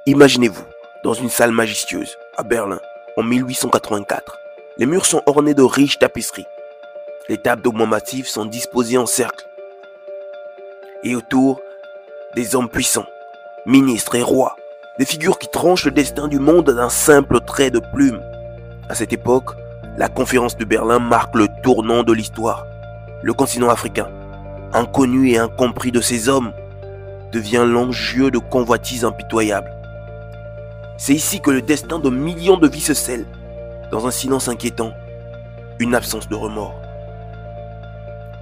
Imaginez-vous, dans une salle majestueuse, à Berlin, en 1884. Les murs sont ornés de riches tapisseries. Les tables d'augment massif sont disposées en cercle. Et autour, des hommes puissants, ministres et rois, des figures qui tranchent le destin du monde d'un simple trait de plume. À cette époque, la conférence de Berlin marque le tournant de l'histoire. Le continent africain, inconnu et incompris de ces hommes, devient l'enjeu de convoitises impitoyables. C'est ici que le destin de millions de vies se scelle, dans un silence inquiétant, une absence de remords.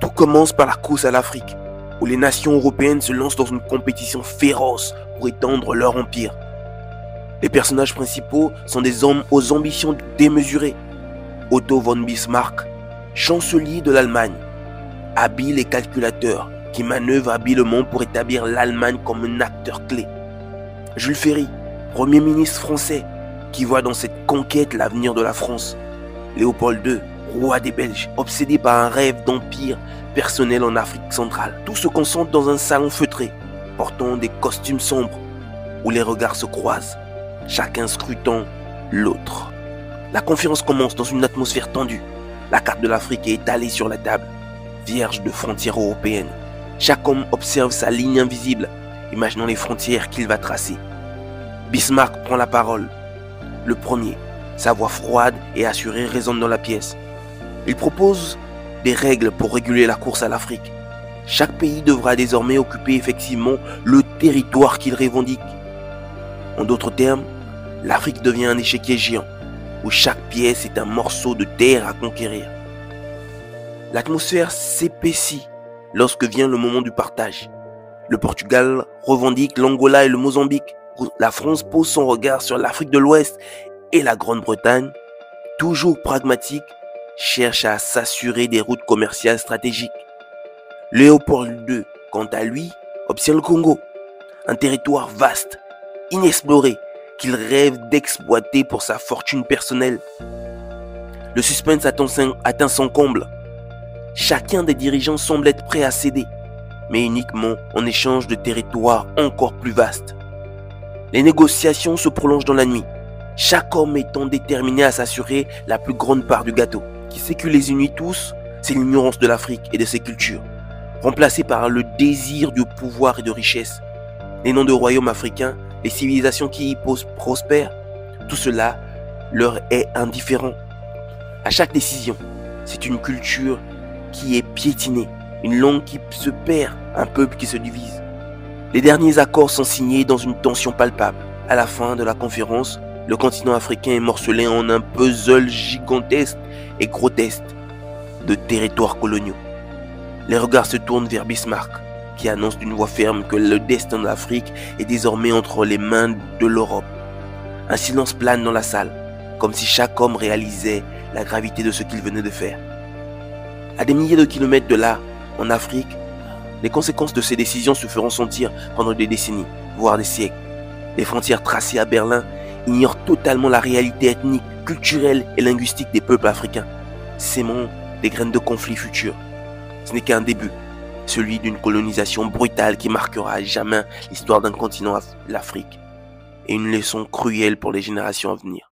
Tout commence par la course à l'Afrique, où les nations européennes se lancent dans une compétition féroce pour étendre leur empire. Les personnages principaux sont des hommes aux ambitions démesurées. Otto von Bismarck, chancelier de l'Allemagne, habile et calculateur, qui manœuvre habilement pour établir l'Allemagne comme un acteur clé. Jules Ferry, Premier ministre français, qui voit dans cette conquête l'avenir de la France. Léopold II, roi des Belges, obsédé par un rêve d'empire personnel en Afrique centrale. Tout se concentre dans un salon feutré, portant des costumes sombres, où les regards se croisent, chacun scrutant l'autre. La conférence commence dans une atmosphère tendue. La carte de l'Afrique est étalée sur la table, vierge de frontières européennes. Chaque homme observe sa ligne invisible, imaginant les frontières qu'il va tracer. Bismarck prend la parole. Le premier, sa voix froide et assurée résonne dans la pièce. Il propose des règles pour réguler la course à l'Afrique. Chaque pays devra désormais occuper effectivement le territoire qu'il revendique. En d'autres termes, l'Afrique devient un échiquier géant, où chaque pièce est un morceau de terre à conquérir. L'atmosphère s'épaissit lorsque vient le moment du partage. Le Portugal revendique l'Angola et le Mozambique. La France pose son regard sur l'Afrique de l'Ouest et la Grande-Bretagne, toujours pragmatique, cherche à s'assurer des routes commerciales stratégiques. Léopold II, quant à lui, obtient le Congo, un territoire vaste, inexploré, qu'il rêve d'exploiter pour sa fortune personnelle. Le suspense atteint son comble. Chacun des dirigeants semble être prêt à céder, mais uniquement en échange de territoires encore plus vastes. Les négociations se prolongent dans la nuit, chaque homme étant déterminé à s'assurer la plus grande part du gâteau. Qui sait que les unit tous, c'est l'ignorance de l'Afrique et de ses cultures, remplacée par le désir de pouvoir et de richesse. Les noms de royaumes africains, les civilisations qui y prospèrent, tout cela leur est indifférent. À chaque décision, c'est une culture qui est piétinée, une langue qui se perd, un peuple qui se divise. Les derniers accords sont signés dans une tension palpable. À la fin de la conférence, le continent africain est morcelé en un puzzle gigantesque et grotesque de territoires coloniaux. Les regards se tournent vers Bismarck, qui annonce d'une voix ferme que le destin de l'Afrique est désormais entre les mains de l'Europe. Un silence plane dans la salle, comme si chaque homme réalisait la gravité de ce qu'il venait de faire. À des milliers de kilomètres de là, en Afrique, les conséquences de ces décisions se feront sentir pendant des décennies, voire des siècles. Les frontières tracées à Berlin ignorent totalement la réalité ethnique, culturelle et linguistique des peuples africains, sémant des graines de conflits futurs. Ce n'est qu'un début, celui d'une colonisation brutale qui marquera à jamais l'histoire d'un continent, l'Afrique, et une leçon cruelle pour les générations à venir.